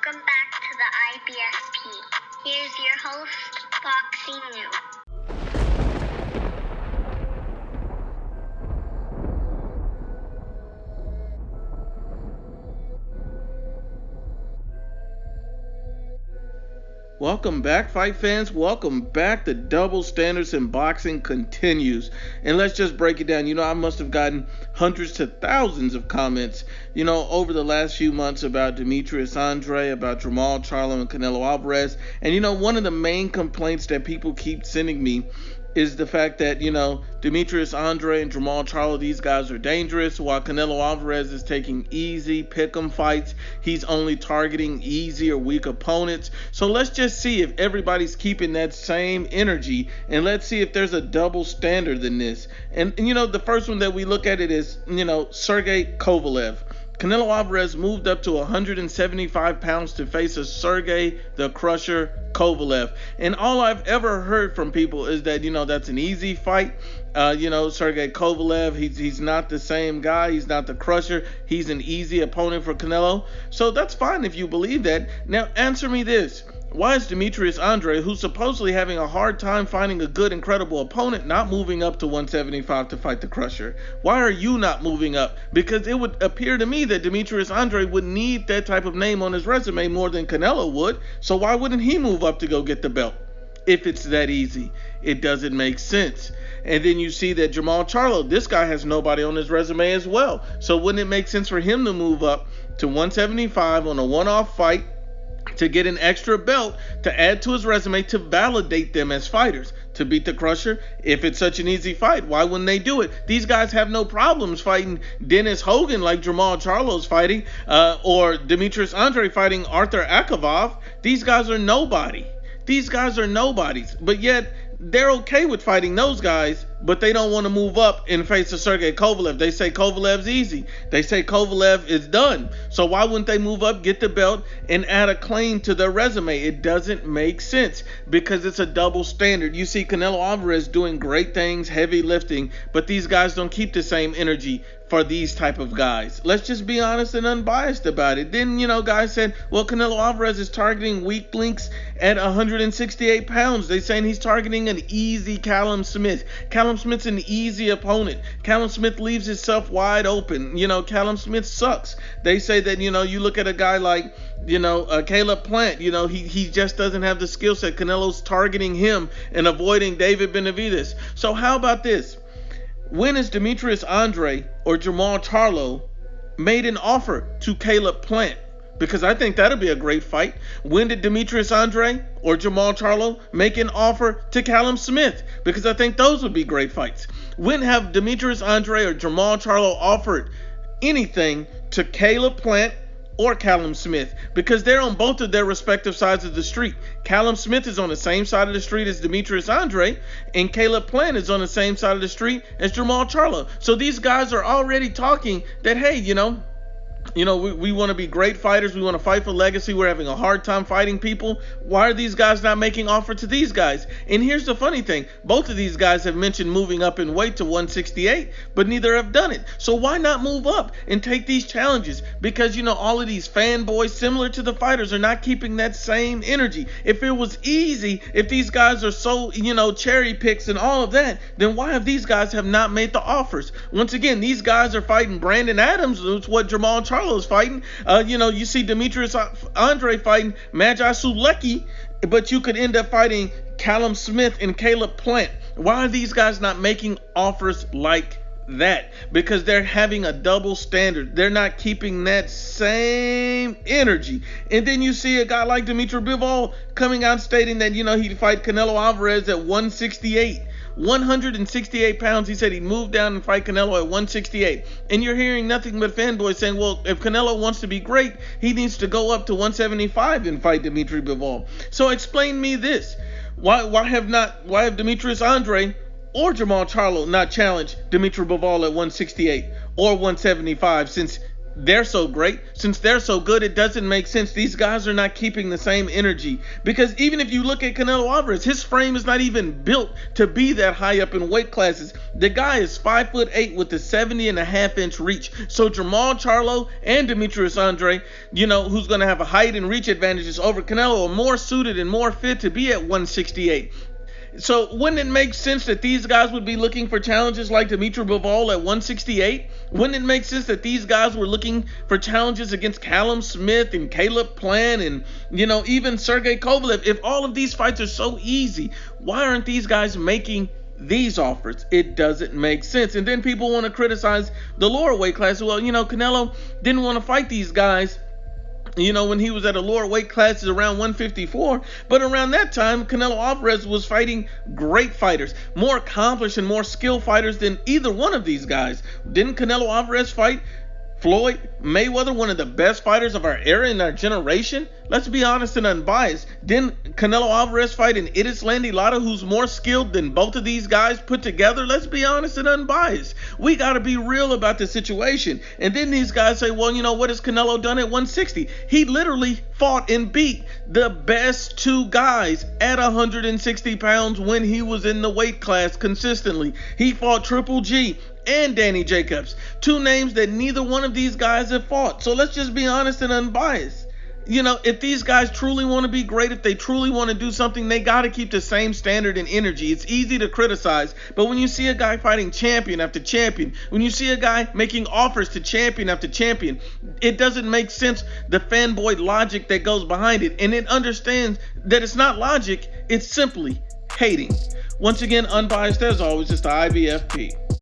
Welcome back to the IBFP. Here's your host, Boxing New. Welcome back, fight fans. Welcome back. The double standards in boxing continues. And let's just break it down. I must have gotten hundreds to thousands of comments, over the last few months about Demetrius Andrade, about Charlo, and Canelo Alvarez. And, one of the main complaints that people keep sending me is the fact that, Demetrius Andrade and Charlo, these guys are dangerous, while Canelo Alvarez is taking easy pick'em fights. He's only targeting easy or weak opponents. So let's just see if everybody's keeping that same energy, and let's see if there's a double standard in this. And the first one that we look at it is, Sergey Kovalev. Canelo Alvarez moved up to 175 pounds to face a Sergey the Crusher Kovalev. And all I've ever heard from people is that, that's an easy fight. Sergey Kovalev, he's not the same guy. He's not the Crusher. He's an easy opponent for Canelo. So that's fine if you believe that. Now, answer me this. Why is Demetrius Andrade, who's supposedly having a hard time finding a good, incredible opponent, not moving up to 175 to fight the Crusher? Why are you not moving up? Because it would appear to me that Demetrius Andrade would need that type of name on his resume more than Canelo would. So why wouldn't he move up to go get the belt? If it's that easy, it doesn't make sense. And then you see that Charlo, this guy has nobody on his resume as well. So wouldn't it make sense for him to move up to 175 on a one-off fight, to get an extra belt to add to his resume, to validate them as fighters, to beat the Crusher? If it's such an easy fight, why wouldn't they do it? These guys have no problems fighting Dennis Hogan like Charlo's fighting, or Demetrius Andrade fighting Arthur Akavov. These guys are nobody. These guys are nobodies, but yet they're okay with fighting those guys, but they don't want to move up and face a Sergey Kovalev. They say Kovalev's easy. They say Kovalev is done. So why wouldn't they move up, get the belt, and add a claim to their resume? It doesn't make sense because it's a double standard. You see Canelo Alvarez doing great things, heavy lifting, but these guys don't keep the same energy for these type of guys. Let's just be honest and unbiased about it. Then, guys said, well, Canelo Alvarez is targeting weak links at 168 pounds. They're saying he's targeting an easy Callum Smith. Callum Smith's an easy opponent. Callum Smith leaves himself wide open. Callum Smith sucks. They say that, you look at a guy like, Caleb Plant, he just doesn't have the skill set. Canelo's targeting him and avoiding David Benavidez. So how about this? When is Demetrius Andrade or Charlo made an offer to Caleb Plant? Because I think that'll be a great fight. When did Demetrius Andrade or Charlo make an offer to Callum Smith? Because I think those would be great fights. When have Demetrius Andrade or Charlo offered anything to Caleb Plant or Callum Smith? Because they're on both of their respective sides of the street. Callum Smith is on the same side of the street as Demetrius Andrade, and Caleb Plant is on the same side of the street as Charlo. So these guys are already talking that, hey, we want to be great fighters. We want to fight for legacy. We're having a hard time fighting people. Why are these guys not making offer to these guys? And here's the funny thing. Both of these guys have mentioned moving up in weight to 168, but neither have done it. So why not move up and take these challenges? Because, all of these fanboys, similar to the fighters, are not keeping that same energy. If it was easy, if these guys are so, cherry picks and all of that, then why have these guys have not made the offers? Once again, these guys are fighting Brandon Adams. That's what Charlo is fighting. You see Demetrius Andrade fighting Magi Sulecki, but you could end up fighting Callum Smith and Caleb Plant. Why are these guys not making offers like that? Because they're having a double standard. They're not keeping that same energy. And then you see a guy like Dimitri Bivol coming out stating that, he'd fight Canelo Alvarez at 168. 168 pounds. He said he'd move down and fight Canelo at 168. And you're hearing nothing but fanboys saying, well, if Canelo wants to be great, he needs to go up to 175 and fight Dimitri Bivol. So explain me this. Why have Demetrius Andrade or Charlo not challenged Dimitri Bivol at 168 or 175, since they're so great, since they're so good, it doesn't make sense. These guys are not keeping the same energy. Because even if you look at Canelo Alvarez, his frame is not even built to be that high up in weight classes. The guy is 5'8" with a 70.5-inch reach. So Jamal Charlo and Demetrius Andrade, who's going to have a height and reach advantages over Canelo, are more suited and more fit to be at 168. So wouldn't it make sense that these guys would be looking for challenges like Dimitri Bivol at 168? Wouldn't it make sense that these guys were looking for challenges against Callum Smith and Caleb Plant and, even Sergey Kovalev? If all of these fights are so easy, why aren't these guys making these offers? It doesn't make sense. And then people want to criticize the lower weight class. Well, Canelo didn't want to fight these guys when he was at a lower weight class around 154. But around that time, Canelo Alvarez was fighting great fighters, more accomplished and more skilled fighters than either one of these guys. Didn't Canelo Alvarez fight Floyd Mayweather, one of the best fighters of our era in our generation? Let's be honest and unbiased. Didn't Canelo Alvarez fight an Landy Lotto who's more skilled than both of these guys put together? Let's be honest and unbiased. We got to be real about the situation. And then these guys say, well, what has Canelo done at 160? He literally fought and beat the best two guys at 160 pounds when he was in the weight class consistently. He fought Triple G and Danny Jacobs, two names that neither one of these guys have fought. So let's just be honest and unbiased. If these guys truly want to be great, if they truly want to do something, they got to keep the same standard and energy. It's easy to criticize, but when you see a guy fighting champion after champion, when you see a guy making offers to champion after champion, it doesn't make sense, the fanboy logic that goes behind it. And it understands that it's not logic, it's simply hating. Once again, unbiased as always, it's the IBFP.